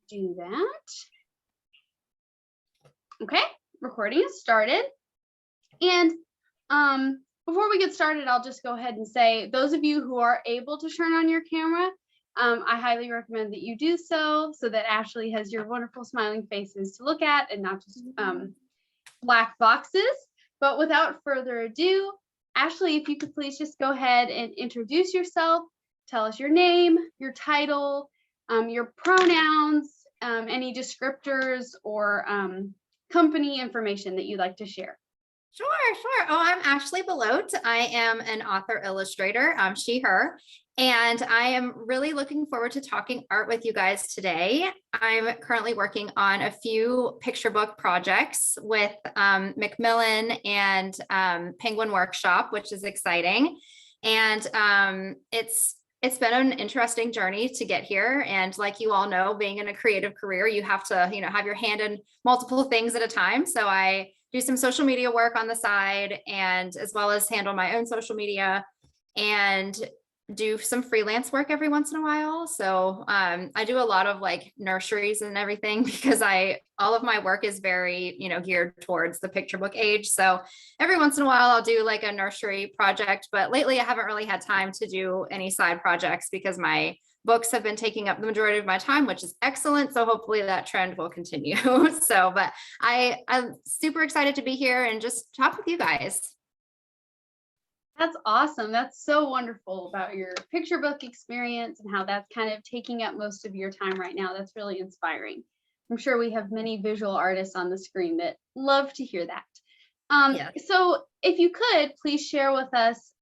do that. Okay, recording is started. And before we get started, I'll just go ahead and say, those of you who are able to turn on your camera, I highly recommend that you do so that Ashley has your wonderful smiling faces to look at and not just black boxes. But without further ado, Ashley, if you could please just go ahead and introduce yourself, tell us your name, your title, your pronouns, any descriptors or company information that you'd like to share. Sure. Oh, I'm Ashley Belote. I am an author illustrator, she, her, and I am really looking forward to talking art with you guys today. I'm currently working on a few picture book projects with Macmillan and Penguin Workshop, which is exciting. And it's been an interesting journey to get here. And like you all know, being in a creative career, you have to, have your hand in multiple things at a time. So I do some social media work on the side, and as well as handle my own social media and do some freelance work every once in a while. So I do a lot of like nurseries and everything because all of my work is very, geared towards the picture book age. So every once in a while I'll do like a nursery project, but lately I haven't really had time to do any side projects because my books have been taking up the majority of my time, which is excellent. So hopefully that trend will continue. But I'm super excited to be here and just talk with you guys. That's awesome. That's so wonderful about your picture book experience and how that's kind of taking up most of your time right now. That's really inspiring. I'm sure we have many visual artists on the screen that love to hear that. Yes. So if you could please share with us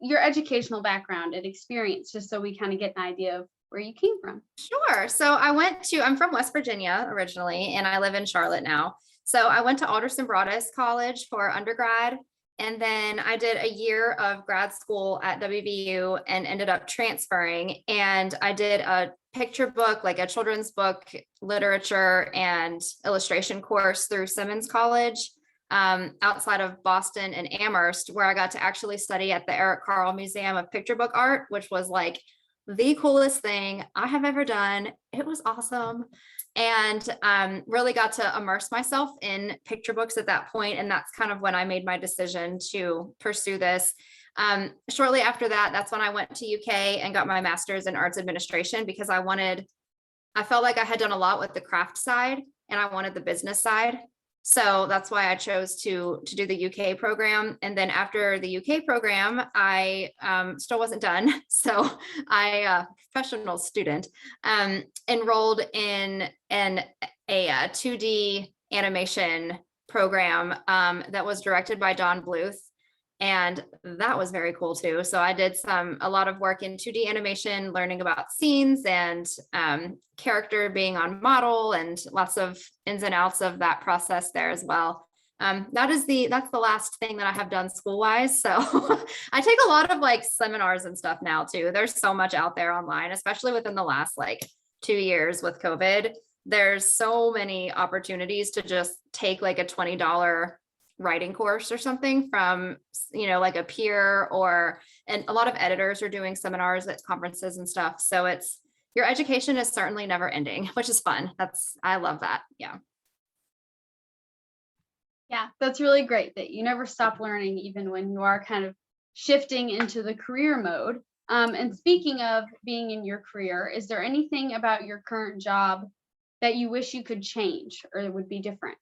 your educational background and experience, just so we kind of get an idea of where you came from. Sure. So I'm from West Virginia originally, and I live in Charlotte now. So I went to Alderson Broaddus College for undergrad. And then I did a year of grad school at WVU and ended up transferring. And I did a picture book, like a children's book, literature and illustration course through Simmons College outside of Boston and Amherst, where I got to actually study at the Eric Carle Museum of Picture Book Art, which was like the coolest thing I have ever done. It was awesome. And really got to immerse myself in picture books at that point. And that's kind of when I made my decision to pursue this. Shortly after that, that's when I went to UK and got my master's in arts administration because I felt like I had done a lot with the craft side and I wanted the business side. So that's why I chose to do the UK program. And then after the UK program, I still wasn't done. So I, professional student, enrolled in a 2D animation program that was directed by Don Bluth. And that was very cool too. So I did a lot of work in 2D animation, learning about scenes and character being on model and lots of ins and outs of that process there as well. That's the last thing that I have done school wise. So I take a lot of like seminars and stuff now too. There's so much out there online, especially within the last like 2 years with COVID. There's so many opportunities to just take like a $20 writing course or something from, like a peer, and a lot of editors are doing seminars at conferences and stuff. So your education is certainly never ending, which is fun. I love that. Yeah. Yeah, that's really great that you never stop learning, even when you are kind of shifting into the career mode. And speaking of being in your career, is there anything about your current job that you wish you could change or would be different?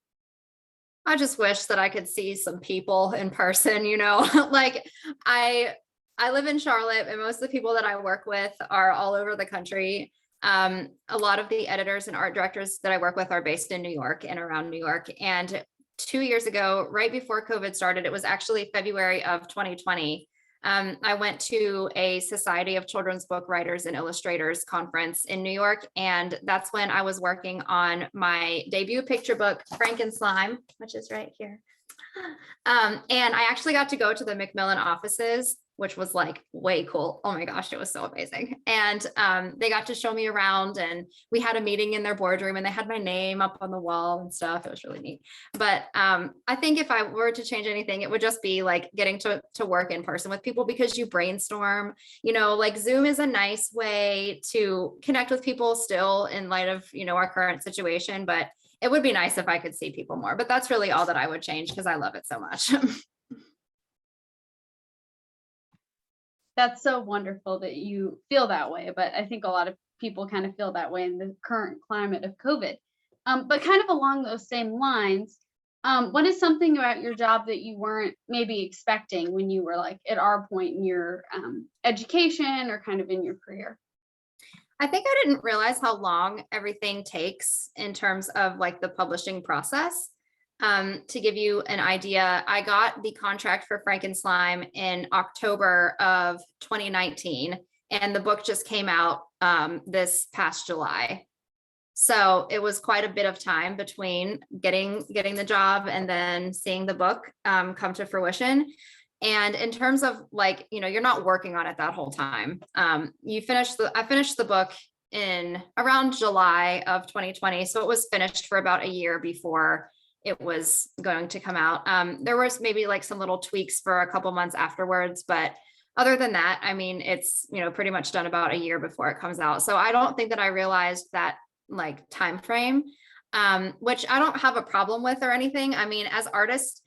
I just wish that I could see some people in person, like I live in Charlotte and most of the people that I work with are all over the country. A lot of the editors and art directors that I work with are based in New York and around New York. And 2 years ago, right before COVID started, it was actually February of 2020. I went to a Society of Children's Book Writers and Illustrators conference in New York, and that's when I was working on my debut picture book, Frankenslime, which is right here. And I actually got to go to the Macmillan offices which was like way cool. Oh my gosh, it was so amazing. And they got to show me around, and we had a meeting in their boardroom, and they had my name up on the wall and stuff. It was really neat. But I think if I were to change anything, it would just be like getting to work in person with people, because you brainstorm, like Zoom is a nice way to connect with people still in light of, our current situation, but it would be nice if I could see people more. But that's really all that I would change, because I love it so much. That's so wonderful that you feel that way, but I think a lot of people kind of feel that way in the current climate of COVID. But kind of along those same lines, what is something about your job that you weren't maybe expecting when you were like at our point in your education or kind of in your career? I think I didn't realize how long everything takes in terms of like the publishing process. To give you an idea, I got the contract for Frankenslime in October of 2019, and the book just came out this past July. So it was quite a bit of time between getting the job and then seeing the book come to fruition. And in terms of like, you're not working on it that whole time. I finished the book in around July of 2020. So it was finished for about a year before it was going to come out. There was maybe like some little tweaks for a couple months afterwards, but other than that, I mean, it's, pretty much done about a year before it comes out. So I don't think that I realized that like time frame, which I don't have a problem with or anything. I mean, as artists,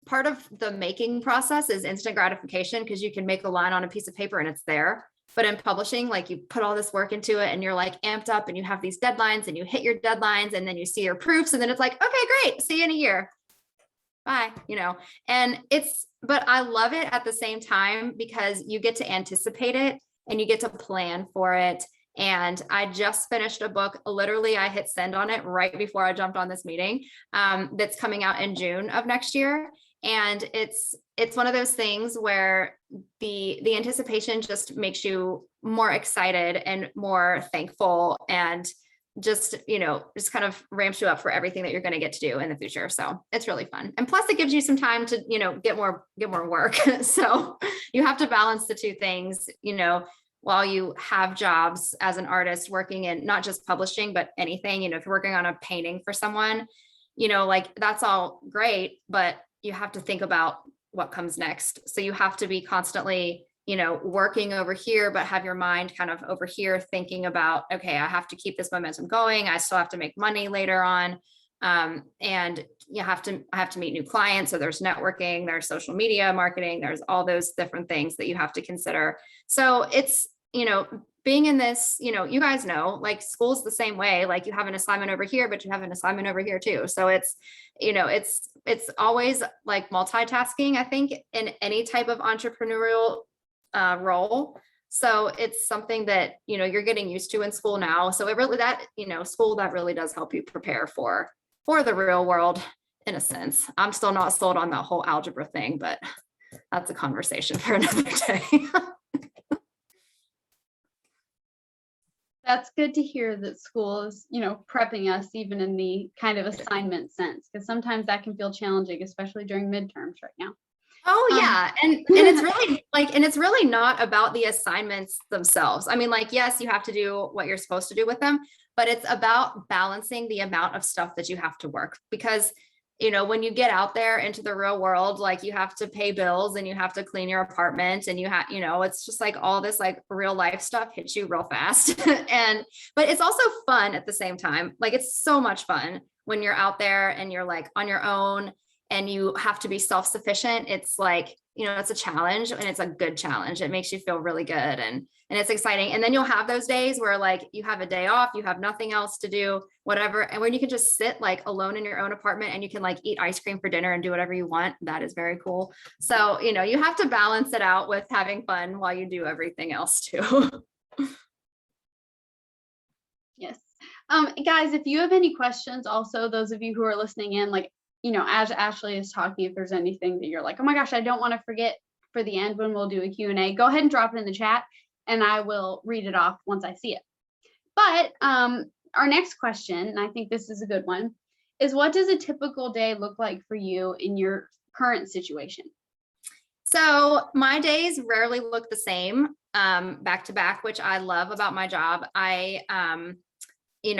part of the making process is instant gratification, because you can make a line on a piece of paper and it's there. But in publishing, like you put all this work into it and you're like amped up and you have these deadlines and you hit your deadlines and then you see your proofs and then it's like, okay, great. See you in a year. Bye. But I love it at the same time, because you get to anticipate it and you get to plan for it. And I just finished a book. Literally, I hit send on it right before I jumped on this meeting, that's coming out in June of next year. And it's one of those things where the anticipation just makes you more excited and more thankful, and just kind of ramps you up for everything that you're going to get to do in the future. So it's really fun. And plus it gives you some time to, get more work. So you have to balance the two things, while you have jobs as an artist working in not just publishing, but anything, if you're working on a painting for someone, like that's all great, but you have to think about what comes next. So you have to be constantly, working over here, but have your mind kind of over here thinking about, okay, I have to keep this momentum going. I still have to make money later on. And I have to meet new clients. So there's networking, there's social media marketing, there's all those different things that you have to consider. So it's, being in this, you guys know, like school's the same way, like you have an assignment over here, but you have an assignment over here too. So it's, it's always like multitasking, I think, in any type of entrepreneurial role. So it's something that, you're getting used to in school now. So it really, school, that really does help you prepare for the real world in a sense. I'm still not sold on that whole algebra thing, but that's a conversation for another day. That's good to hear that school is, prepping us even in the kind of assignment sense, because sometimes that can feel challenging, especially during midterms right now. Oh yeah. And it's really and it's really not about the assignments themselves. I mean, like, yes, you have to do what you're supposed to do with them, but it's about balancing the amount of stuff that you have to work, because when you get out there into the real world, like you have to pay bills and you have to clean your apartment and it's just like all this like real life stuff hits you real fast. But it's also fun at the same time. Like it's so much fun when you're out there and you're like on your own and you have to be self-sufficient. It's like, it's a challenge, and it's a good challenge. It makes you feel really good and it's exciting. And then you'll have those days where like you have a day off, you have nothing else to do, whatever. And when you can just sit like alone in your own apartment and you can like eat ice cream for dinner and do whatever you want, that is very cool. So, you have to balance it out with having fun while you do everything else too. Yes. Guys, if you have any questions, also those of you who are listening in, like, as Ashley is talking, if there's anything that you're like, oh my gosh, I don't want to forget for the end when we'll do a Q&A, go ahead and drop it in the chat and I will read it off once I see it. But our next question, and I think this is a good one, is what does a typical day look like for you in your current situation? So my days rarely look the same, back to back, which I love about my job.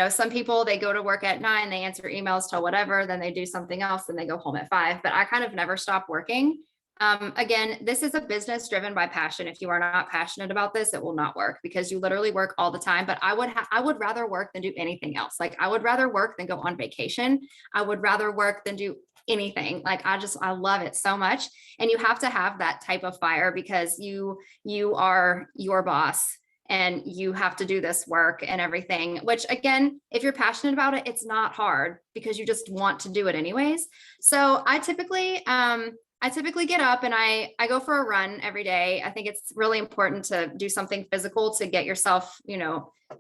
Some people, they go to work at 9, they answer emails till whatever, then they do something else and they go home at 5, but I kind of never stop working. Again, this is a business driven by passion. If you are not passionate about this, it will not work because you literally work all the time. But I would rather work than do anything else. Like I would rather work than go on vacation. I would rather work than do anything. Like I love it so much. And you have to have that type of fire because you are your boss and you have to do this work and everything, which again, if you're passionate about it, it's not hard because you just want to do it anyways. So I typically get up and I go for a run every day. I think it's really important to do something physical to get yourself,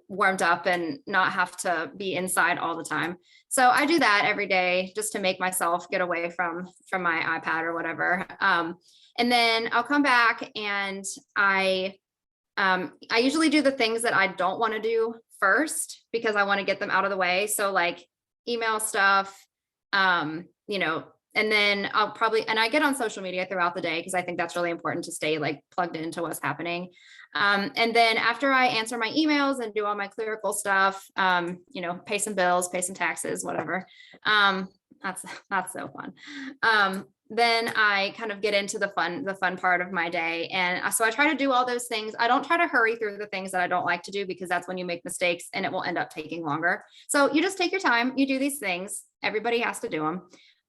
warmed up and not have to be inside all the time. So I do that every day just to make myself get away from my iPad or whatever. And then I'll come back and I usually do the things that I don't want to do first because I want to get them out of the way. So like email stuff, and then I get on social media throughout the day because I think that's really important to stay like plugged into what's happening. And then after I answer my emails and do all my clerical stuff, pay some bills, pay some taxes, whatever. That's so fun. Then I kind of get into the fun part of my day. And so I try to do all those things. I don't try to hurry through the things that I don't like to do because that's when you make mistakes and it will end up taking longer. So you just take your time, you do these things. Everybody has to do them.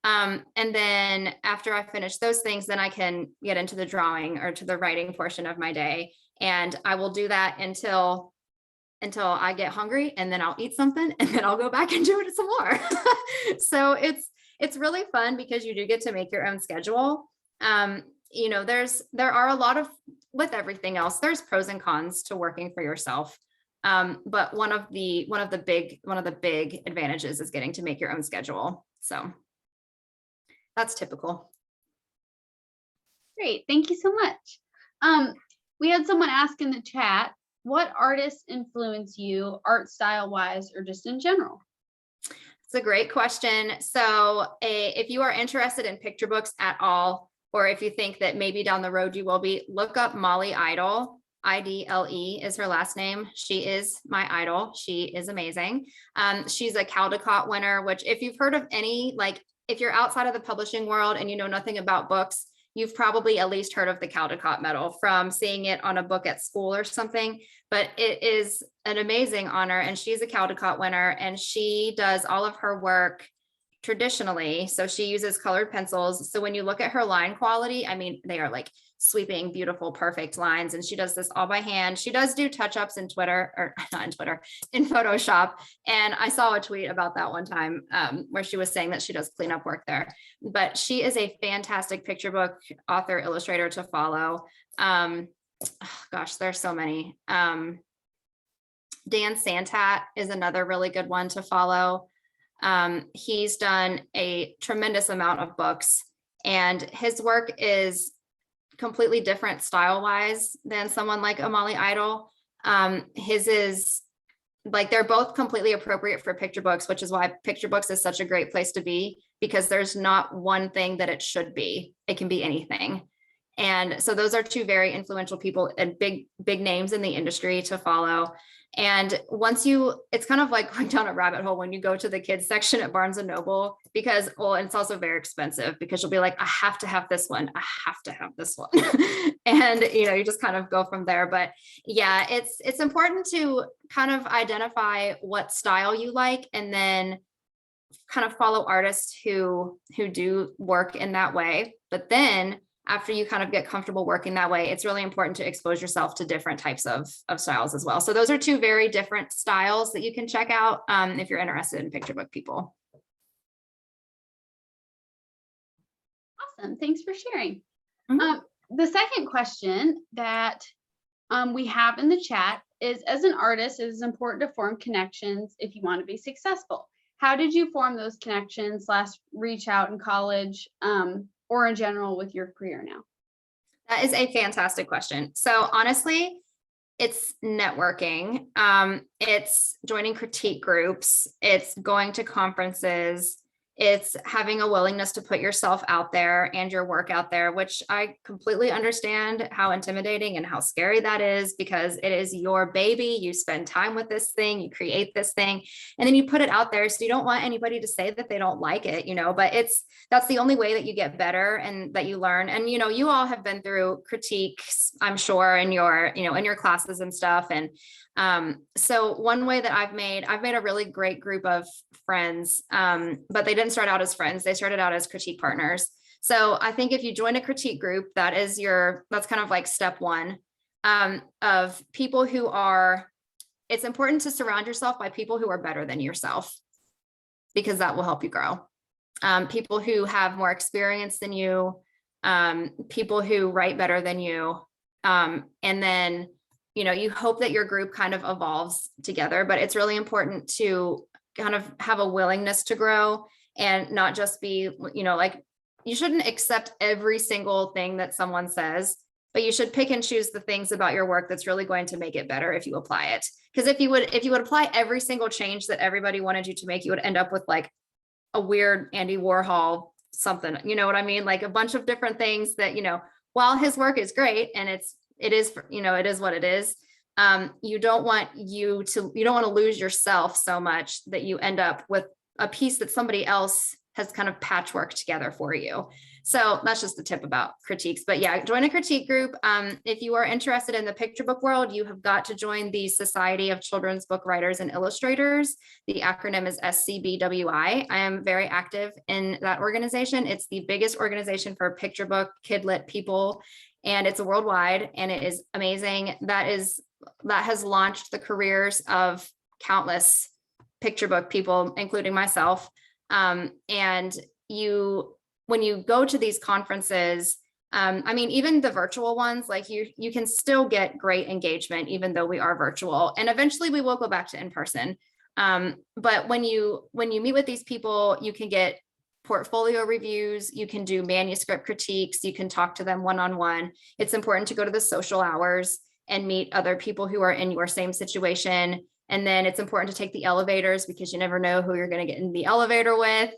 And then after I finish those things, then I can get into the drawing or to the writing portion of my day. And I will do that until I get hungry, and then I'll eat something and then I'll go back and do it some more. So it's really fun because you do get to make your own schedule. There are a lot of, with everything else, there's pros and cons to working for yourself. But one of the big advantages is getting to make your own schedule. So that's typical. Great. Thank you so much. We had someone ask in the chat, what artists influence you art style wise or just in general? It's a great question. So if you are interested in picture books at all, or if you think that maybe down the road you will be, look up Molly Idle. Idle is her last name. She is my idol. She is amazing. She's a Caldecott winner, which if you've heard of any, like if you're outside of the publishing world and you know nothing about books, you've probably at least heard of the Caldecott medal from seeing it on a book at school or something, but it is an amazing honor. And she's a Caldecott winner and she does all of her work traditionally. So she uses colored pencils. So when you look at her line quality, I mean, they are like sweeping, beautiful, perfect lines. And she does this all by hand. She does do touch-ups in Twitter, or not in Twitter, in Photoshop. And I saw a tweet about that one time where she was saying that she does cleanup work there. But she is a fantastic picture book author, illustrator to follow. Gosh, there's so many. Dan Santat is another really good one to follow. He's done a tremendous amount of books and his work is completely different style wise than someone like Molly Idle. His is like, they're both completely appropriate for picture books, which is why picture books is such a great place to be, because there's not one thing that it should be. It can be anything. And so those are two very influential people and big names in the industry to follow. And once it's kind of like going down a rabbit hole when you go to the kids section at Barnes and Noble, because, well, it's also very expensive because you'll be like, I have to have this one. I have to have this one. And, you just kind of go from there. But yeah, it's important to kind of identify what style you like and then kind of follow artists who do work in that way. But then after you kind of get comfortable working that way, it's really important to expose yourself to different types of styles as well. So those are two very different styles that you can check out if you're interested in picture book people. Awesome. Thanks for sharing. Mm-hmm. The second question that we have in the chat is, as an artist, it is important to form connections if you want to be successful. How did you form those connections / reach out in college? Or in general with your career now? That is a fantastic question. So honestly, it's networking. It's joining critique groups. It's going to conferences. It's having a willingness to put yourself out there and your work out there, which I completely understand how intimidating and how scary that is, because it is your baby. You spend time with this thing, you create this thing, and then you put it out there. So you don't want anybody to say that they don't like it, but that's the only way that you get better and that you learn. And, you all have been through critiques, I'm sure, in your classes and stuff. And so one way that I've made a really great group of friends, but they didn't start out as friends. They started out as critique partners. So I think if you join a critique group, that's kind of like step one, of people it's important to surround yourself by people who are better than yourself, because that will help you grow. People who have more experience than you, people who write better than you. And then, you hope that your group kind of evolves together, but it's really important to kind of have a willingness to grow and not just be, like, you shouldn't accept every single thing that someone says, but you should pick and choose the things about your work that's really going to make it better if you apply it. Because if you would apply every single change that everybody wanted you to make, you would end up with like a weird Andy Warhol something, you know what I mean? Like a bunch of different things that, while his work is great and it is what it is. You don't want to lose yourself so much that you end up with a piece that somebody else has kind of patchworked together for you. So that's just the tip about critiques. But yeah, join a critique group. If you are interested in the picture book world, you have got to join the Society of Children's Book Writers and Illustrators. The acronym is SCBWI. I am very active in that organization. It's the biggest organization for picture book, kidlit people, and it's worldwide, and it is amazing. That has launched the careers of countless picture book people, including myself. And when you go to these conferences, even the virtual ones, like you can still get great engagement, even though we are virtual, and eventually we will go back to in person. But when you meet with these people, you can get portfolio reviews, you can do manuscript critiques, you can talk to them one-on-one. It's important to go to the social hours and meet other people who are in your same situation. And then it's important to take the elevators, because you never know who you're going to get in the elevator with.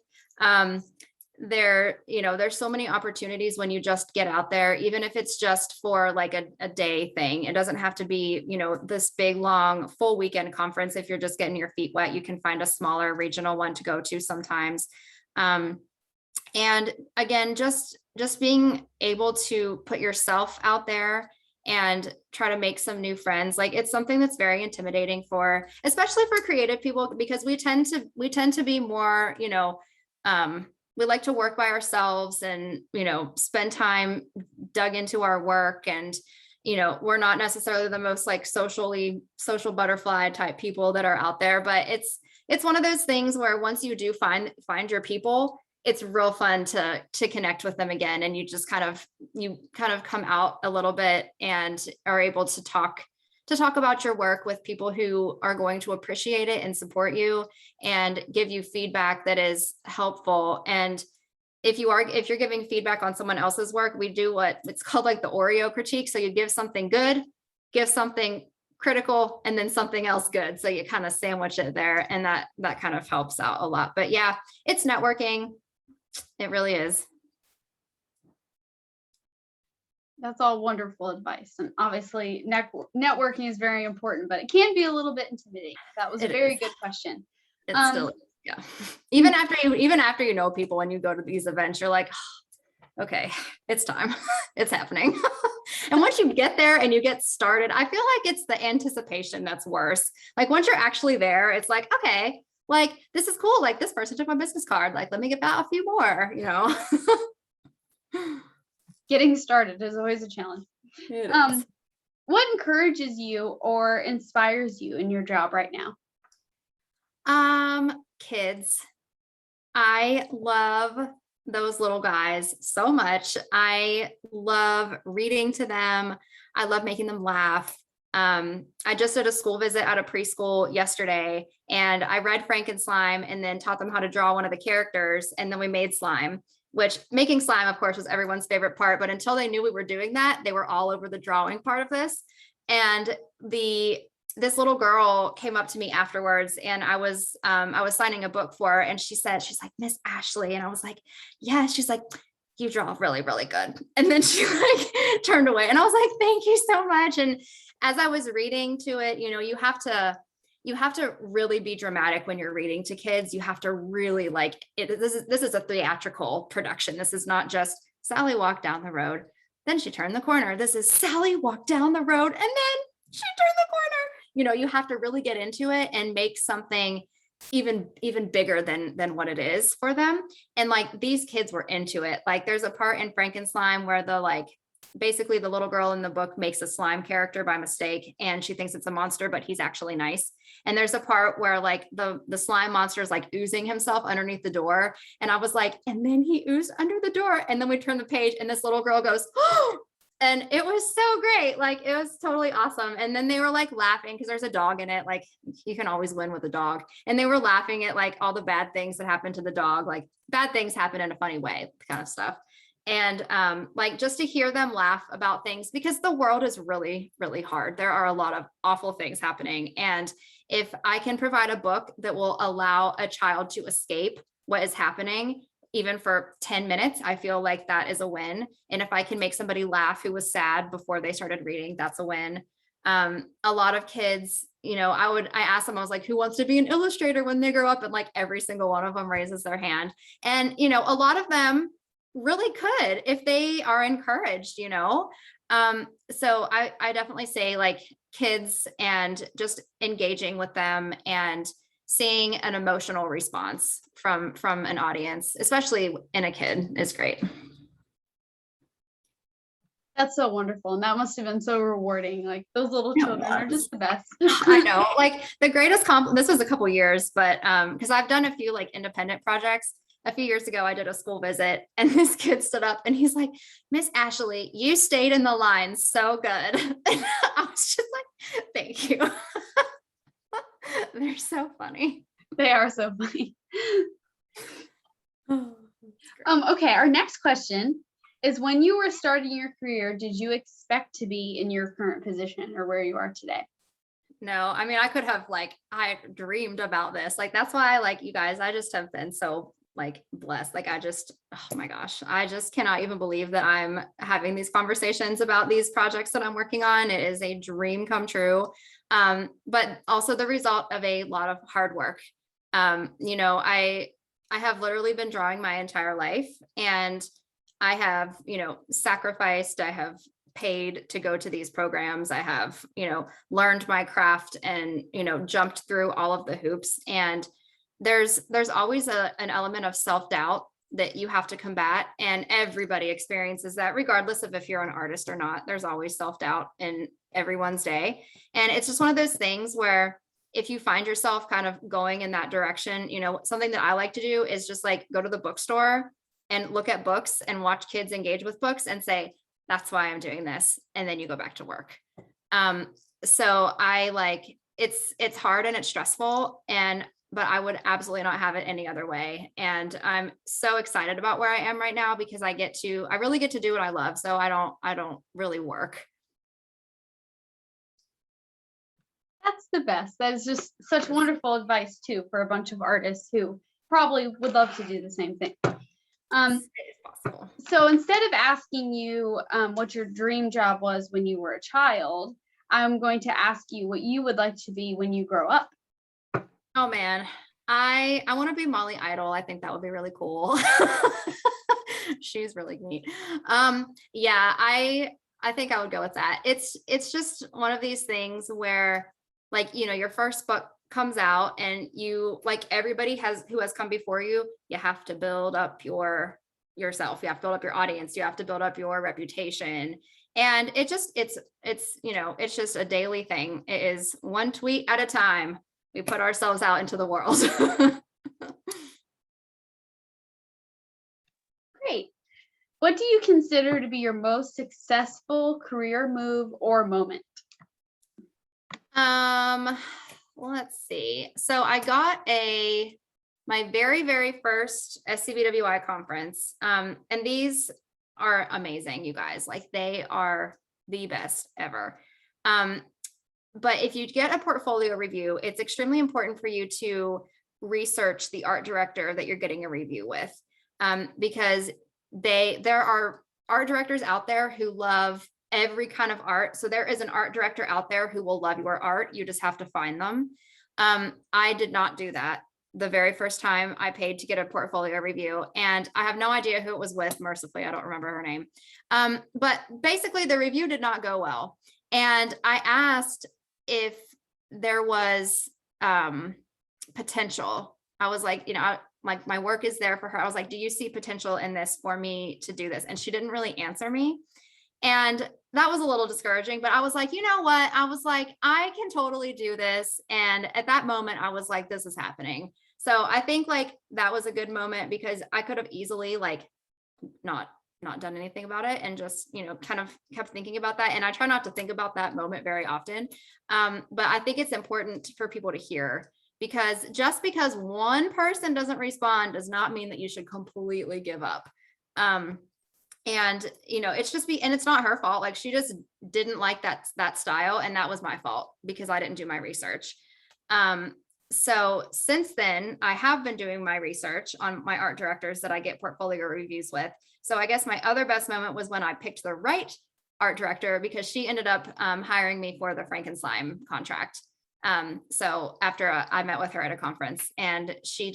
There's so many opportunities when you just get out there, even if it's just for like a day thing. It doesn't have to be, this big, long, full weekend conference. If you're just getting your feet wet, you can find a smaller regional one to go to sometimes. And again, just being able to put yourself out there and try to make some new friends. Like, it's something that's very intimidating especially for creative people, because we tend to be more, we like to work by ourselves and, spend time dug into our work. And, we're not necessarily the most like social butterfly type people that are out there, but it's one of those things where once you do find your people, it's real fun to connect with them again. And you just kind of come out a little bit and are able to talk about your work with people who are going to appreciate it and support you and give you feedback that is helpful. And if you're giving feedback on someone else's work, we do what it's called like the Oreo critique. So you give something good, give something critical, and then something else good. So you kind of sandwich it there, and that kind of helps out a lot. But yeah, it's networking. It really is. That's all wonderful advice. And obviously networking is very important, but it can be a little bit intimidating. That was a very good question. It still is, yeah. Even after you know people, when you go to these events, you're like, oh, okay, it's time. It's happening. And once you get there and you get started, I feel like it's the anticipation that's worse. Like once you're actually there, it's like, okay, like this is cool. Like this person took my business card. Like, let me get out a few more, Getting started is always a challenge. What encourages you or inspires you in your job right now? Kids. I love those little guys so much. I love reading to them. I love making them laugh. I just did a school visit at a preschool yesterday, and I read Frankenslime and then taught them how to draw one of the characters. And then we made slime, which making slime, of course, was everyone's favorite part. But until they knew we were doing that, they were all over the drawing part of this. And this little girl came up to me afterwards, and I was signing a book for her, and she's like, Miss Ashley. And I was like, yeah. She's like, you draw really, really good. And then she like turned away, and I was like, thank you so much. And as I was reading to it, you have to really be dramatic when you're reading to kids. You have to really like it. This is a theatrical production. This is not just Sally walked down the road, then she turned the corner. This is Sally walked down the road, and then she turned the corner. You have to really get into it and make something even bigger than what it is for them. And like these kids were into it. Like there's a part in Frankenstein where basically the little girl in the book makes a slime character by mistake, and she thinks it's a monster, but he's actually nice. And there's a part where like the slime monster is like oozing himself underneath the door. And I was like, and then he oozed under the door. And then we turn the page and this little girl goes, oh, and it was so great. Like it was totally awesome. And then they were like laughing because there's a dog in it. Like you can always win with a dog. And they were laughing at like all the bad things that happened to the dog. Like bad things happen in a funny way, kind of stuff. And like just to hear them laugh about things, because the world is really, really hard. There are a lot of awful things happening. And if I can provide a book that will allow a child to escape what is happening, even for 10 minutes, I feel like that is a win. And if I can make somebody laugh who was sad before they started reading, that's a win. A lot of kids, I asked them, I was like, who wants to be an illustrator when they grow up? And like every single one of them raises their hand. And, a lot of them really could if they are encouraged. So I definitely say like kids and just engaging with them and seeing an emotional response from an audience, especially in a kid, is great. That's so wonderful. And that must have been so rewarding. Like those little children are just the best. I know, like the greatest compliment, this was a couple years, but because I've done a few like independent projects. A few years ago, I did a school visit and this kid stood up and he's like, Miss Ashley, you stayed in the line so good. And I was just like, thank you. They're so funny. They are so funny. Okay, our next question is, when you were starting your career, did you expect to be in your current position or where you are today? No, I mean, I could have I dreamed about this. Like, that's why I like you guys. I just have been so blessed. Oh my gosh, I just cannot even believe that I'm having these conversations about these projects that I'm working on. It is a dream come true. But also the result of a lot of hard work. I have literally been drawing my entire life, and I have, sacrificed, I have paid to go to these programs. I have, learned my craft and, jumped through all of the hoops. And there's always an element of self-doubt that you have to combat. And everybody experiences that, regardless of if you're an artist or not. There's always self-doubt in everyone's day. And it's just one of those things where if you find yourself kind of going in that direction, something that I like to do is just go to the bookstore and look at books and watch kids engage with books and say, that's why I'm doing this. And then you go back to work. So I it's hard and it's stressful, but I would absolutely not have it any other way. And I'm so excited about where I am right now because I really get to do what I love. So I don't really work. That's the best. That is just such wonderful advice too, for a bunch of artists who probably would love to do the same thing. Possible. So instead of asking you what your dream job was when you were a child, I'm going to ask you what you would like to be when you grow up. Oh man, I want to be Molly Idol. I think that would be really cool. She's really neat. Yeah, I think I would go with that. It's just one of these things where your first book comes out and you everybody who has come before you have to build up yourself. You have to build up your audience. You have to build up your reputation. And it's just a daily thing. It is one tweet at a time. We put ourselves out into the world. Great. What do you consider to be your most successful career move or moment? Let's see. So I got my very, very first SCBWI conference. And these are amazing, you guys. They are the best ever. but if you get a portfolio review, it's extremely important for you to research the art director that you're getting a review with, because there are art directors out there who love every kind of art. So there is an art director out there who will love your art. You just have to find them. I did not do that the very first time I paid to get a portfolio review, and I have no idea who it was with. Mercifully, I don't remember her name. But basically the review did not go well. And I asked if there was potential. I was like, like my work is there for her. I was like, do you see potential in this for me to do this? And she didn't really answer me. And that was a little discouraging, but I was like, you know what? I was like, I can totally do this. And at that moment, I was like, this is happening. So I think like that was a good moment, because I could have easily like not done anything about it and just, kind of kept thinking about that. And I try not to think about that moment very often. But I think it's important for people to hear, because just because one person doesn't respond does not mean that you should completely give up. And it's not her fault. Like, she just didn't like that style. And that was my fault because I didn't do my research. So since then I have been doing my research on my art directors that I get portfolio reviews with. So I guess my other best moment was when I picked the right art director, because she ended up hiring me for the Frankenstein contract. So after I met with her at a conference, and she's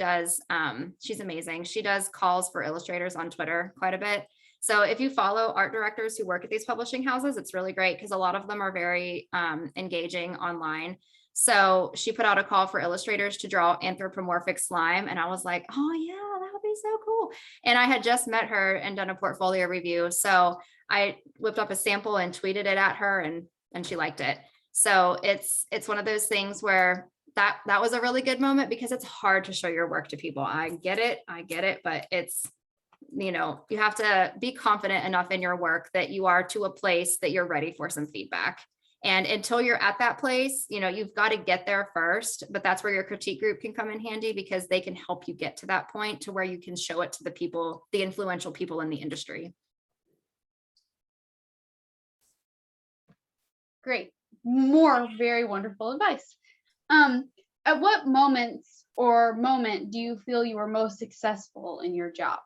amazing. She does calls for illustrators on Twitter quite a bit. So if you follow art directors who work at these publishing houses, it's really great, because a lot of them are very engaging online. So she put out a call for illustrators to draw anthropomorphic slime. And I was like, oh yeah, that would be so cool. And I had just met her and done a portfolio review. So I whipped up a sample and tweeted it at her, and she liked it. So it's one of those things where that was a really good moment, because it's hard to show your work to people. I get it, but it's, you have to be confident enough in your work that you are to a place that you're ready for some feedback. And until you're at that place, you've got to get there first, but that's where your critique group can come in handy, because they can help you get to that point to where you can show it to the people, the influential people in the industry. Great. More very wonderful advice. At what moment do you feel you were most successful in your job?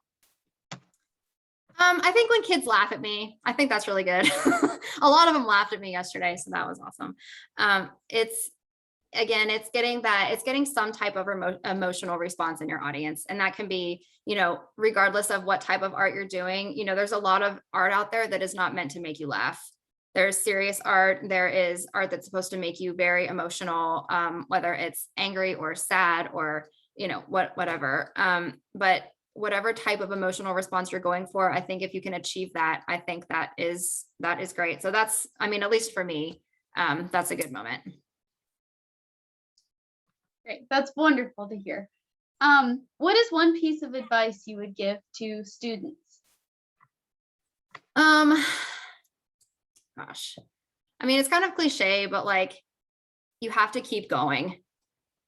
I think when kids laugh at me, I think that's really good. A lot of them laughed at me yesterday, so that was awesome. It's getting some type of emotional response in your audience. And that can be, regardless of what type of art you're doing. There's a lot of art out there that is not meant to make you laugh. There's serious art. There is art that's supposed to make you very emotional, whether it's angry or sad or, whatever. But whatever type of emotional response you're going for, I think if you can achieve that, I think that is great. So that's, at least for me, that's a good moment. Great. That's wonderful to hear. What is one piece of advice you would give to students? Gosh, it's kind of cliche, but like, you have to keep going.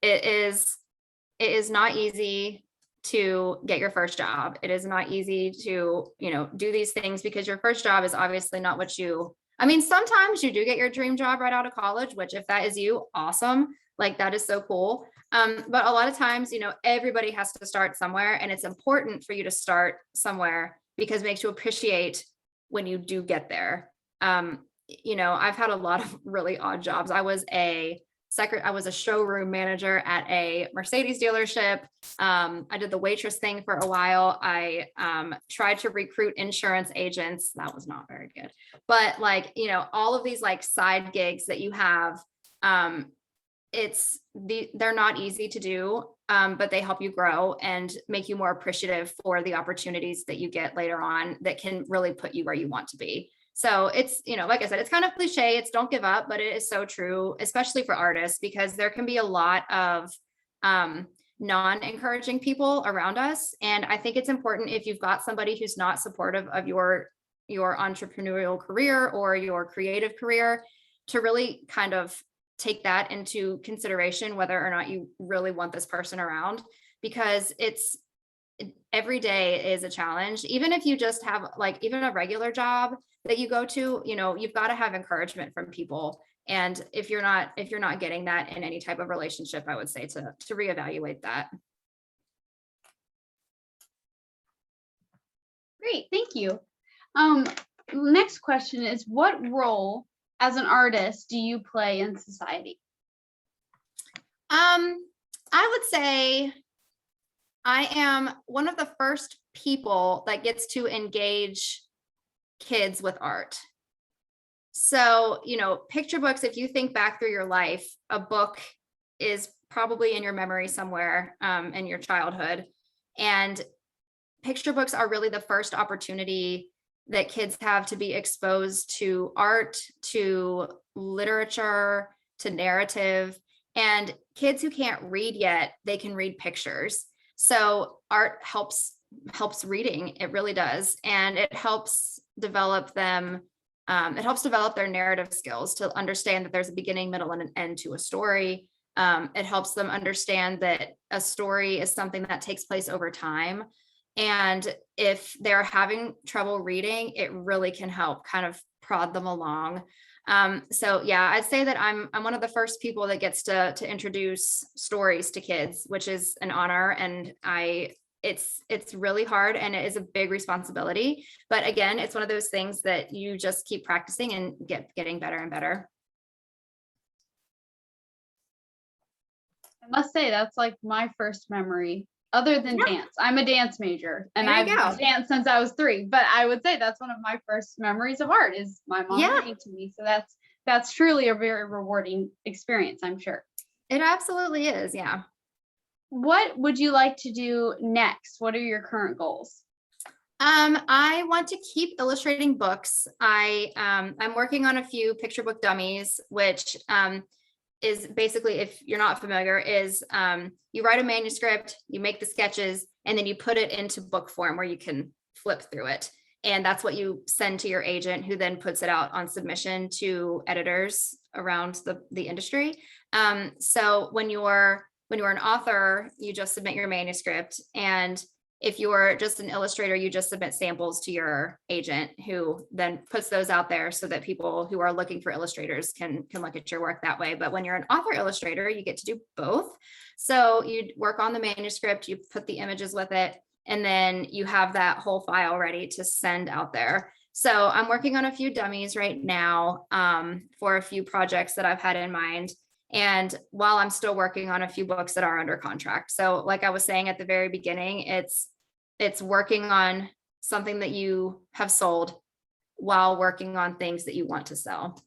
It is not easy to get your first job. It is not easy to, do these things, because your first job is obviously not what sometimes you do get your dream job right out of college, which if that is you, awesome. Like, that is so cool. But a lot of times, everybody has to start somewhere, and it's important for you to start somewhere, because it makes you appreciate when you do get there. I've had a lot of really odd jobs. I was a showroom manager at a Mercedes dealership. I did the waitress thing for a while. I tried to recruit insurance agents. That was not very good. But all of these side gigs that you have, they're not easy to do, but they help you grow and make you more appreciative for the opportunities that you get later on that can really put you where you want to be. So it's, like I said, it's kind of cliche. It's don't give up, but it is so true, especially for artists, because there can be a lot of non-encouraging people around us. And I think it's important, if you've got somebody who's not supportive of your entrepreneurial career or your creative career, to really kind of take that into consideration, whether or not you really want this person around, because every day is a challenge. Even if you just have even a regular job that you go to, you've got to have encouragement from people. And if you're not getting that in any type of relationship, I would say to reevaluate that. Great, thank you. Next question is, what role as an artist do you play in society? I would say I am one of the first people that gets to engage kids with art. So, picture books, if you think back through your life, a book is probably in your memory somewhere in your childhood. And picture books are really the first opportunity that kids have to be exposed to art, to literature, to narrative. And kids who can't read yet, they can read pictures. So art helps reading. It really does. And it helps develop them. It helps develop their narrative skills to understand that there's a beginning, middle, and an end to a story. It helps them understand that a story is something that takes place over time. And if they're having trouble reading, it really can help kind of prod them along. So yeah, I'd say that I'm one of the first people that gets to introduce stories to kids, which is an honor. And it's really hard and it is a big responsibility. But again, it's one of those things that you just keep practicing and getting better and better. I must say that's like my first memory other than dance. I'm a dance major and I've danced since I was 3, but I would say that's one of my first memories of art is my mom reading to me. So that's truly a very rewarding experience, I'm sure. It absolutely is. Yeah. What would you like to do next? What are your current goals? I want to keep illustrating books. I'm working on a few picture book dummies, which is basically, if you're not familiar, is you write a manuscript, you make the sketches, and then you put it into book form where you can flip through it. And that's what you send to your agent, who then puts it out on submission to editors around the industry. So when you're an author, you just submit your manuscript. And if you're just an illustrator, you just submit samples to your agent, who then puts those out there so that people who are looking for illustrators can look at your work that way. But when you're an author illustrator, you get to do both. So you work on the manuscript, you put the images with it, and then you have that whole file ready to send out there. So I'm working on a few dummies right now for a few projects that I've had in mind. And while I'm still working on a few books that are under contract. So like I was saying at the very beginning, it's working on something that you have sold while working on things that you want to sell.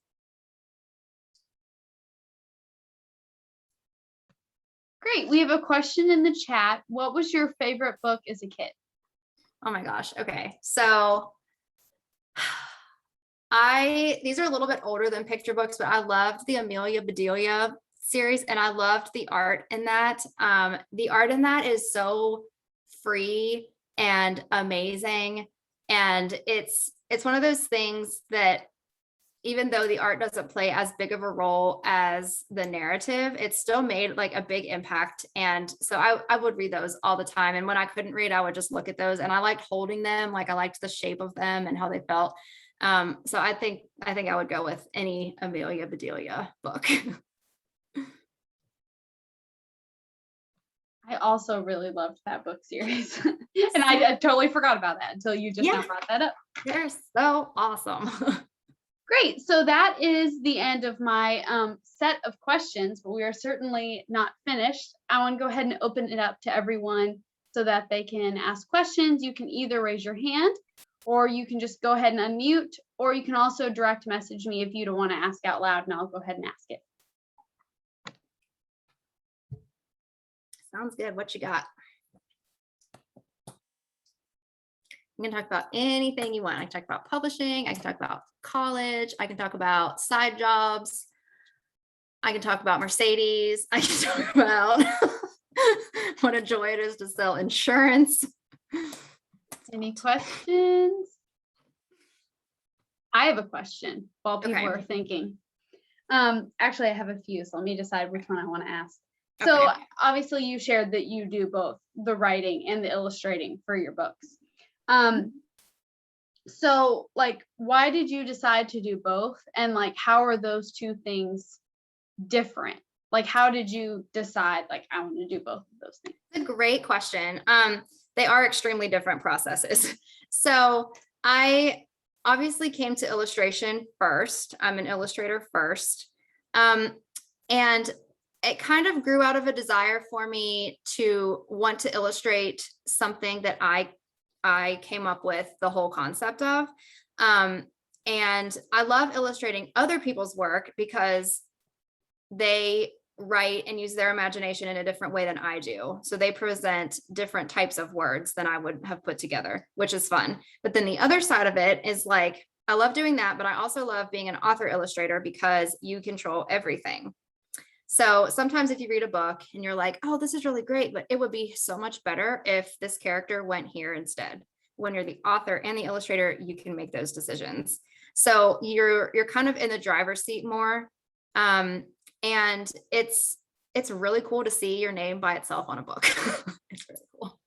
Great. We have a question in the chat. What was your favorite book as a kid? Oh my gosh. Okay. So these are a little bit older than picture books, but I loved the Amelia Bedelia series and I loved the art in that. The art in that is so free and amazing. And it's one of those things that even though the art doesn't play as big of a role as the narrative, it still made like a big impact. And so I would read those all the time. And when I couldn't read, I would just look at those and I liked holding them. Like I liked the shape of them and how they felt. So I think I would go with any Amelia Bedelia book. I also really loved that book series. And I totally forgot about that until you just now brought that up. They're so awesome. Great. So that is the end of my set of questions, but we are certainly not finished. I want to go ahead and open it up to everyone so that they can ask questions. You can either raise your hand or you can just go ahead and unmute, or you can also direct message me if you don't want to ask out loud and I'll go ahead and ask it. Sounds good. What you got? You can talk about anything you want. I can talk about publishing. I can talk about college. I can talk about side jobs. I can talk about Mercedes. I can talk about what a joy it is to sell insurance. Any questions? I have a question while people are thinking. Actually, I have a few, so let me decide which one I want to ask. So obviously you shared that you do both the writing and the illustrating for your books. So like, why did you decide to do both? And like, how are those two things different? Like, how did you decide, like, I want to do both of those things? It's a great question. They are extremely different processes. So I obviously came to illustration first. I'm an illustrator first. And it kind of grew out of a desire for me to want to illustrate something that I came up with the whole concept of. And I love illustrating other people's work because they write and use their imagination in a different way than I do. So they present different types of words than I would have put together, which is fun. But then the other side of it is like, I love doing that, but I also love being an author illustrator because you control everything. So sometimes if you read a book and you're like, oh, this is really great, but it would be so much better if this character went here instead. When you're the author and the illustrator, you can make those decisions. So you're kind of in the driver's seat more. And it's really cool to see your name by itself on a book. It's really cool.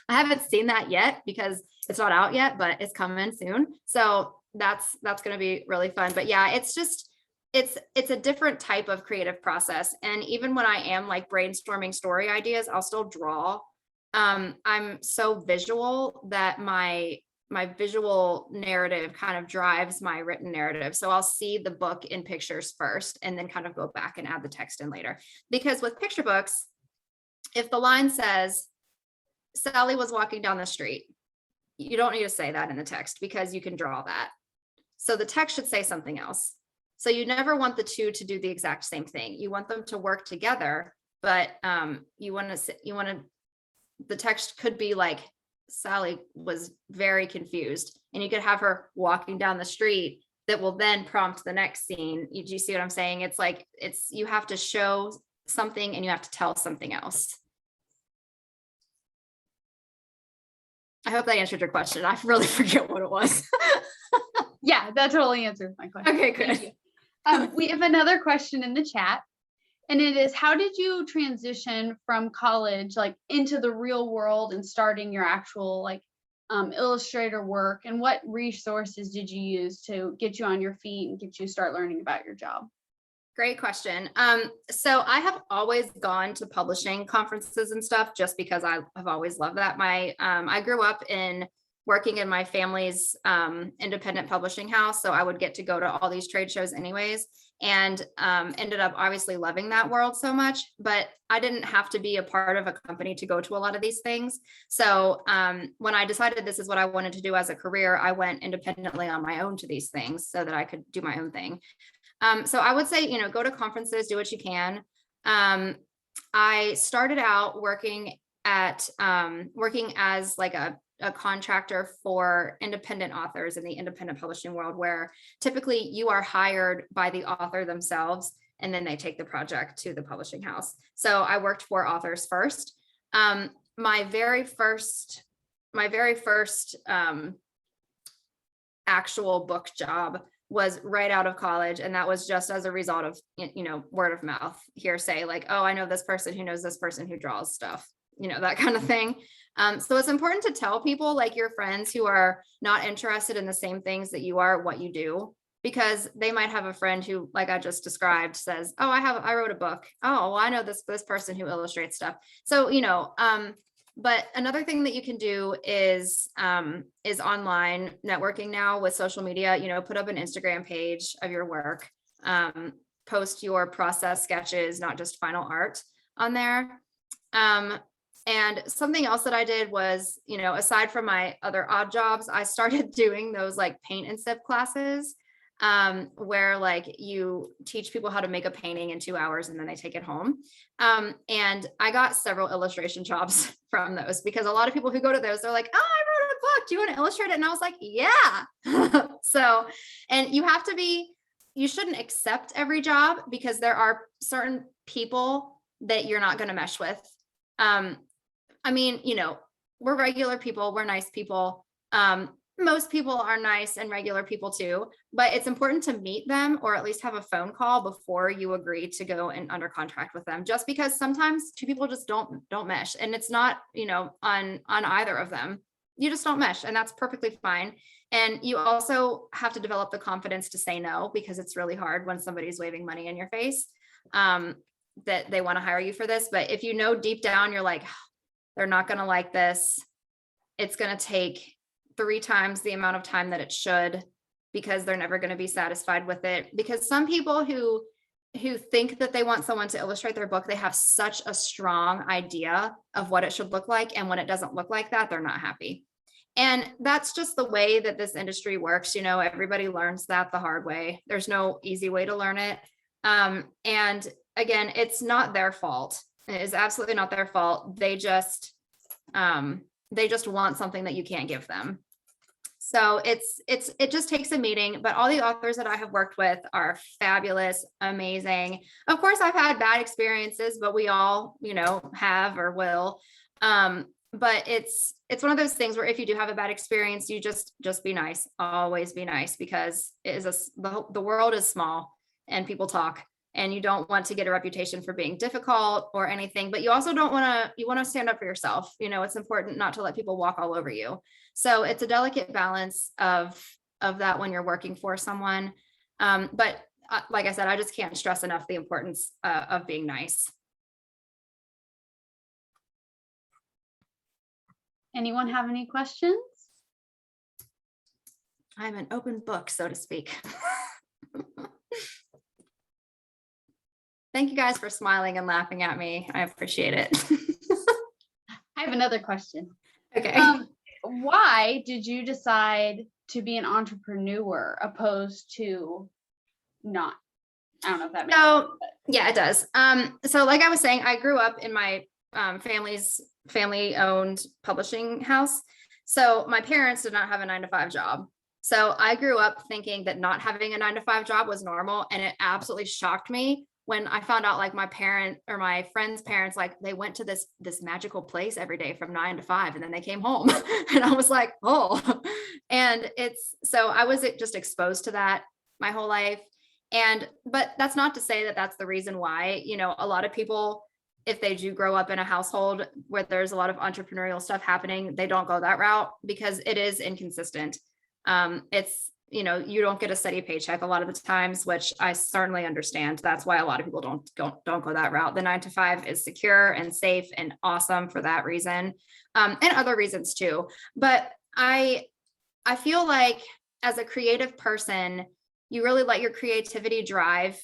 I haven't seen that yet because it's not out yet, but it's coming soon. So that's going to be really fun. But yeah, it's just, it's a different type of creative process. And even when I am like brainstorming story ideas, I'll still draw. I'm so visual that my visual narrative kind of drives my written narrative. So I'll see the book in pictures first and then kind of go back and add the text in later. Because with picture books, if the line says, Sally was walking down the street, you don't need to say that in the text because you can draw that. So the text should say something else. So you never want the two to do the exact same thing. You want them to work together, but the text could be like, Sally was very confused, and you could have her walking down the street that will then prompt the next scene. Do you see what I'm saying? It's like, you have to show something and you have to tell something else. I hope that answered your question. I really forget what it was. Yeah, that totally answers my question. Okay, good. We have another question in the chat, and it is, how did you transition from college, like into the real world and starting your actual like illustrator work, and what resources did you use to get you on your feet and get you start learning about your job? Great question. So I have always gone to publishing conferences and stuff just because I have always loved that. I grew up working in my family's independent publishing house. So I would get to go to all these trade shows anyways, and ended up obviously loving that world so much, but I didn't have to be a part of a company to go to a lot of these things. So when I decided this is what I wanted to do as a career, I went independently on my own to these things so that I could do my own thing. So I would say, go to conferences, do what you can. I started out working as like a contractor for independent authors in the independent publishing world, where typically you are hired by the author themselves and then they take the project to the publishing house. So I worked for authors first. My very first actual book job was right out of college. And that was just as a result of, word of mouth, hearsay, like, oh, I know this person who knows this person who draws stuff, that kind of thing. So it's important to tell people, like your friends who are not interested in the same things that you are, what you do, because they might have a friend who, like I just described, says, oh, I wrote a book. Oh, well, I know this person who illustrates stuff. So, but another thing that you can do is online networking now with social media. Put up an Instagram page of your work, post your process sketches, not just final art on there. And something else that I did was, aside from my other odd jobs, I started doing those like paint and sip classes, where like you teach people how to make a painting in 2 hours and then they take it home. And I got several illustration jobs from those, because a lot of people who go to those, they're like, oh, I wrote a book. Do you want to illustrate it? And I was like, yeah. So, and you shouldn't accept every job, because there are certain people that you're not going to mesh with. We're regular people, we're nice people. Most people are nice and regular people too, but it's important to meet them, or at least have a phone call before you agree to go and under contract with them, just because sometimes two people just don't mesh, and it's not, on either of them. you just don't mesh, and that's perfectly fine. And you also have to develop the confidence to say no, because it's really hard when somebody's waving money in your face, that they want to hire you for this. But if you know deep down, you're like, they're not going to like this. It's going to take 3 times the amount of time that it should, because they're never going to be satisfied with it. Because some people who think that they want someone to illustrate their book, they have such a strong idea of what it should look like. And when it doesn't look like that, they're not happy. And that's just the way that this industry works. You know, everybody learns that the hard way. There's no easy way to learn it. And again, it's not their fault. It is absolutely not their fault. They just want something that you can't give them. So it just takes a meeting, but all the authors that I have worked with are fabulous, amazing. Of course, I've had bad experiences, but we all, you know, have or will. But it's one of those things where if you do have a bad experience, you just be nice, always be nice, because it is the world is small and people talk, and you don't want to get a reputation for being difficult or anything, but you also don't you want to stand up for yourself. You know, it's important not to let people walk all over you. So it's a delicate balance of that when you're working for someone. But like I said, I just can't stress enough the importance of being nice. Anyone have any questions? I'm an open book, so to speak. Thank you guys for smiling and laughing at me. I appreciate it. I have another question. Okay. Why did you decide to be an entrepreneur opposed to not? I don't know if that makes sense. Yeah, it does. So like I was saying, I grew up in my family-owned publishing house. So my parents did not have a 9-to-5 job. So I grew up thinking that not having a 9-to-5 job was normal. And it absolutely shocked me when I found out, like, my parent or my friend's parents, like, they went to this magical place every day from 9 to 5, and then they came home. And I was like, oh, and so I was just exposed to that my whole life. But that's not to say that that's the reason why. You know, a lot of people, if they do grow up in a household where there's a lot of entrepreneurial stuff happening, they don't go that route because it is inconsistent. It's, you know, you don't get a steady paycheck a lot of the times, which I certainly understand. That's why a lot of people don't go that route. The 9-to-5 is secure and safe and awesome for that reason, and other reasons too. But I feel like as a creative person, you really let your creativity drive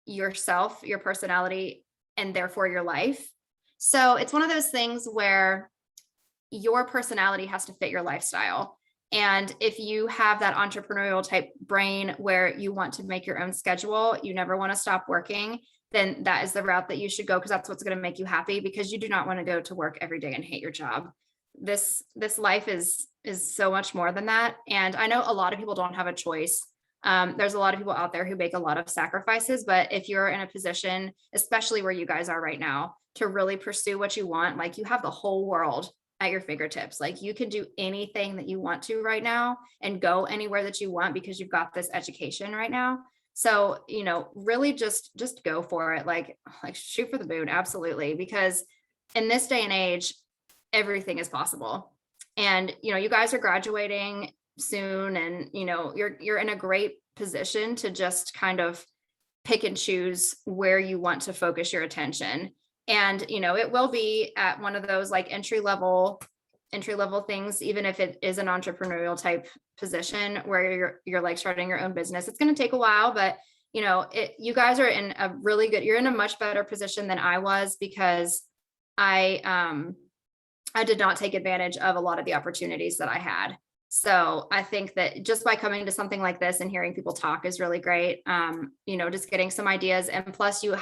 yourself, your personality, and therefore your life. So it's one of those things where your personality has to fit your lifestyle. And if you have that entrepreneurial type brain where you want to make your own schedule, you never want to stop working, then that is the route that you should go, because that's what's going to make you happy, because you do not want to go to work every day and hate your job. This life is so much more than that. And I know a lot of people don't have a choice. There's a lot of people out there who make a lot of sacrifices, but if you're in a position, especially where you guys are right now, to really pursue what you want, like, you have the whole world at your fingertips. Like, you can do anything that you want to right now and go anywhere that you want because you've got this education right now. So, you know, really just go for it. Like shoot for the moon. Absolutely. Because in this day and age, everything is possible. And, you know, you guys are graduating soon, and, you know, you're in a great position to just kind of pick and choose where you want to focus your attention. And, you know, it will be at one of those like entry level things, even if it is an entrepreneurial type position where you're like starting your own business. It's going to take a while, but, you know, you guys are in you're in a much better position than I was, because I did not take advantage of a lot of the opportunities that I had. So I think that just by coming to something like this and hearing people talk is really great. You know, just getting some ideas, and plus you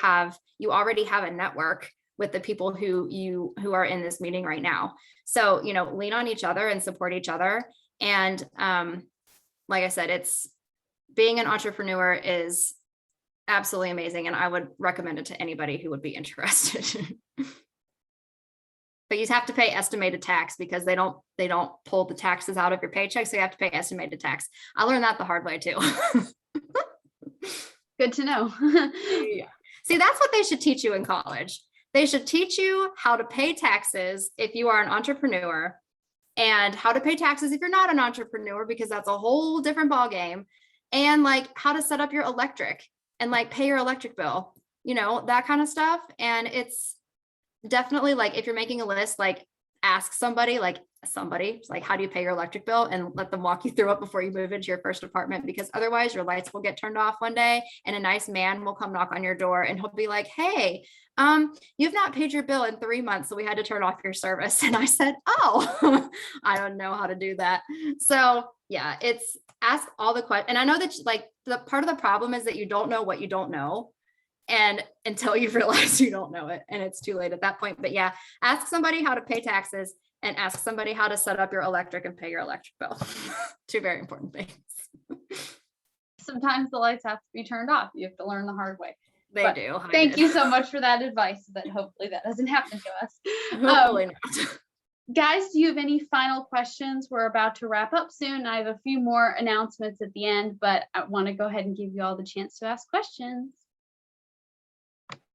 already have a network with the people who are in this meeting right now. So, you know, lean on each other and support each other. And like I said, being an entrepreneur is absolutely amazing, and I would recommend it to anybody who would be interested. But you have to pay estimated tax, because they don't pull the taxes out of your paycheck. So you have to pay estimated tax. I learned that the hard way too. Good to know. Yeah. See, that's what they should teach you in college. They should teach you how to pay taxes if you are an entrepreneur, and how to pay taxes if you're not an entrepreneur, because that's a whole different ball game, and like how to set up your electric and like pay your electric bill, that kind of stuff. And it's definitely like, if you're making a list, like ask somebody, like how do you pay your electric bill, and let them walk you through it before you move into your first apartment, because otherwise your lights will get turned off one day and a nice man will come knock on your door and he'll be like, hey, you've not paid your bill in 3 months, so we had to turn off your service. And I said, oh, I don't know how to do that. So yeah, it's ask all the questions. And I know that like the part of the problem is that you don't know what you don't know, and until you realize you don't know it, and it's too late at that point. But yeah, ask somebody how to pay taxes, and ask somebody how to set up your electric and pay your electric bill. Two very important things. Sometimes the lights have to be turned off. You have to learn the hard way. They do. Thank you so much for that advice. That hopefully that doesn't happen to us. Hopefully not. Guys, do you have any final questions? We're about to wrap up soon. I have a few more announcements at the end, but I want to go ahead and give you all the chance to ask questions.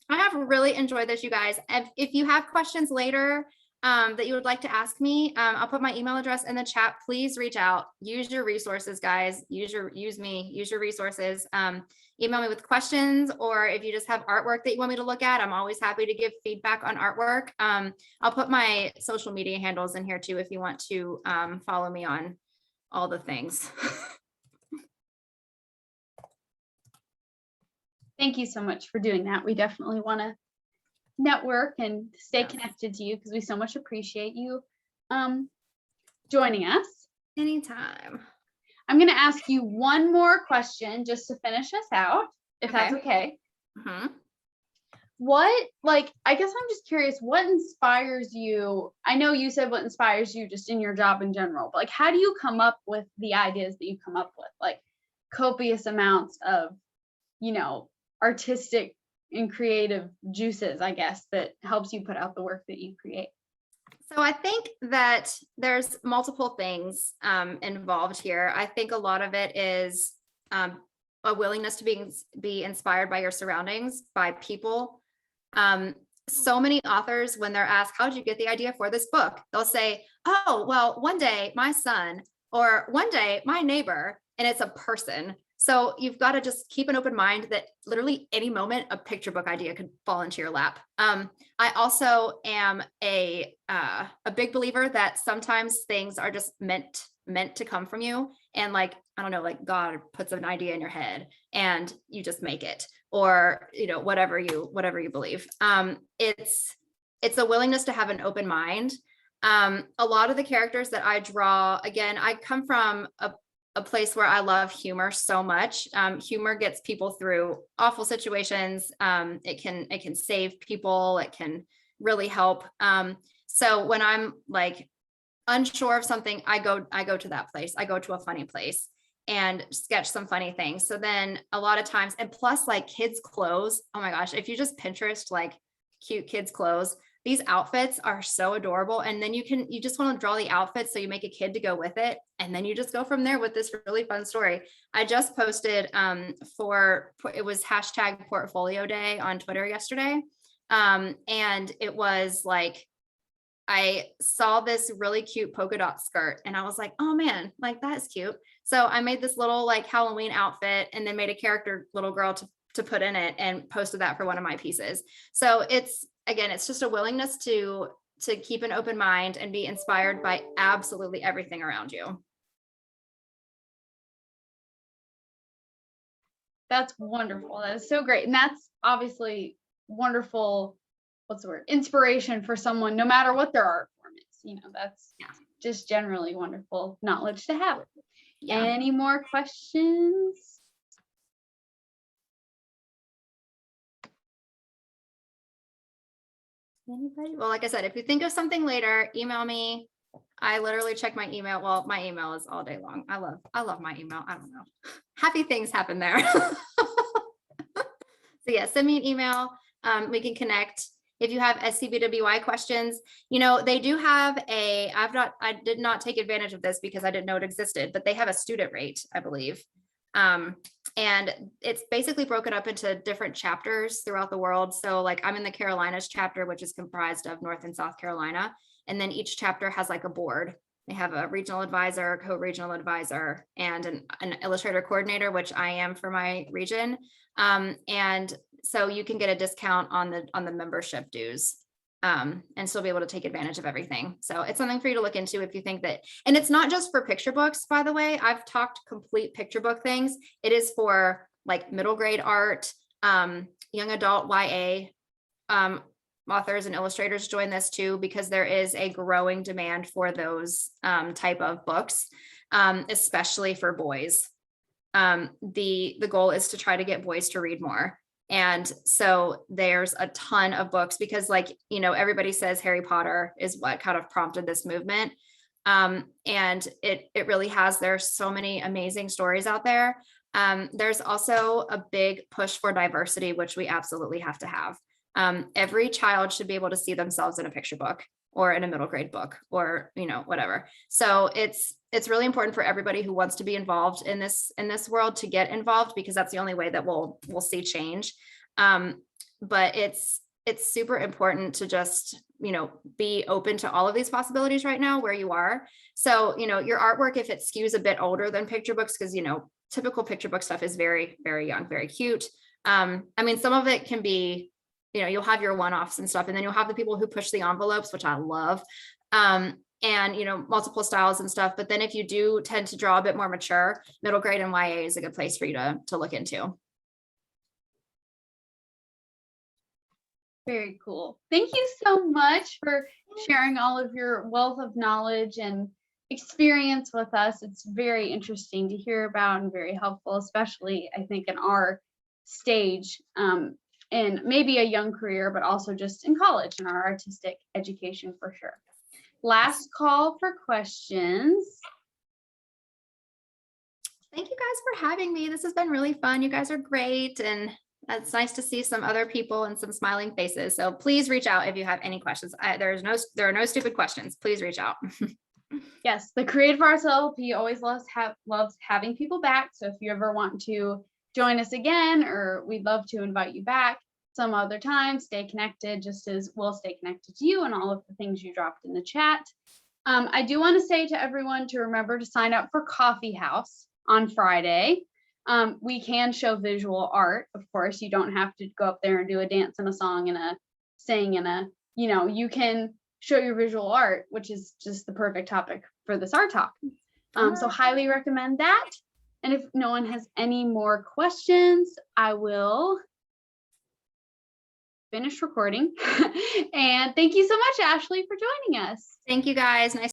I have really enjoyed this, you guys. If you have questions later that you would like to ask me, I'll put my email address in the chat. Please reach out. Use your resources, guys. Use your resources. Email me with questions, or if you just have artwork that you want me to look at, I'm always happy to give feedback on artwork. I'll put my social media handles in here too if you want to follow me on all the things. Thank you so much for doing that. We definitely want to network and stay connected to you, because we so much appreciate you joining us. Anytime. I'm going to ask you one more question just to finish us out, if that's okay. Mm-hmm. I guess I'm just curious, what inspires you? I know you said what inspires you just in your job in general, but like, how do you come up with the ideas that you come up with? Like copious amounts of, artistic and creative juices, I guess, that helps you put out the work that you create. So I think that there's multiple things involved here. I think a lot of it is a willingness to be inspired by your surroundings, by people. So many authors, when they're asked, how did you get the idea for this book? They'll say, oh, well, one day my son, or one day my neighbor, and it's a person. So you've got to just keep an open mind that literally any moment a picture book idea could fall into your lap. I also am a big believer that sometimes things are just meant to come from you. And like, I don't know, like God puts an idea in your head and you just make it, or, whatever you believe. It's a willingness to have an open mind. A lot of the characters that I draw, again, I come from a place where I love humor so much. Humor gets people through awful situations. It can save people. It can really help. So when I'm like unsure of something, I go to that place. I go to a funny place and sketch some funny things. So then a lot of times, and plus like kids' clothes. Oh my gosh, if you just Pinterest like cute kids' clothes, these outfits are so adorable. And then you just want to draw the outfits. So you make a kid to go with it. And then you just go from there with this really fun story. I just posted it was #portfolio day on Twitter yesterday. And it was like, I saw this really cute polka dot skirt and I was like, oh man, like that's cute. So I made this little like Halloween outfit and then made a character little girl to put in it and posted that for one of my pieces. So it's just a willingness to keep an open mind and be inspired by absolutely everything around you. That's wonderful. That is so great. And that's obviously wonderful. What's the word? Inspiration for someone, no matter what their art form is. That's just generally wonderful knowledge to have. Yeah. Any more questions? Anybody? Well, like I said, if you think of something later, email me. I literally check my email. Well, my email is all day long. I love my email. I don't know. Happy things happen there. So yeah, send me an email. We can connect. If you have SCBWI questions, they do have I did not take advantage of this because I didn't know it existed, but they have a student rate, I believe. And it's basically broken up into different chapters throughout the world. So like I'm in the Carolinas chapter, which is comprised of North and South Carolina. And then each chapter has like a board. They have a regional advisor, co-regional advisor, and an illustrator coordinator, which I am for my region. And so you can get a discount on the membership dues, and still be able to take advantage of everything. So it's something for you to look into if you think that, and it's not just for picture books, by the way. I've talked complete picture book things. It is for like middle grade art, young adult YA, authors and illustrators join this too, because there is a growing demand for those type of books, especially for boys. The goal is to try to get boys to read more. And so there's a ton of books because, like, everybody says Harry Potter is what kind of prompted this movement. And it really has. There's so many amazing stories out there. There's also a big push for diversity, which we absolutely have to have. Every child should be able to see themselves in a picture book or in a middle grade book or, whatever. So it's really important for everybody who wants to be involved in this world to get involved, because that's the only way that we'll see change. But it's super important to just, be open to all of these possibilities right now where you are. So, your artwork, if it skews a bit older than picture books, because, typical picture book stuff is very, very young, very cute. Some of it can be, you'll have your one-offs and stuff, and then you'll have the people who push the envelopes, which I love. And, multiple styles and stuff. But then if you do tend to draw a bit more mature, middle grade and YA is a good place for you to look into. Very cool. Thank you so much for sharing all of your wealth of knowledge and experience with us. It's very interesting to hear about and very helpful, especially I think in our stage, in maybe a young career, but also just in college and our artistic education for sure. Last call for questions. Thank you guys for having me. This has been really fun. You guys are great. And it's nice to see some other people and some smiling faces. So please reach out if you have any questions. There are no stupid questions. Please reach out. Yes, the Creative Arts LLP always loves having people back. So if you ever want to join us again, or we'd love to invite you back some other time, stay connected, just as we'll stay connected to you and all of the things you dropped in the chat. I do want to say to everyone to remember to sign up for Coffee House on Friday. We can show visual art, of course. You don't have to go up there and do a dance and a song and a sing and a, you can show your visual art, which is just the perfect topic for this art talk. So highly recommend that. And if no one has any more questions, I will finish recording. And thank you so much, Ashley, for joining us. Thank you guys. Nice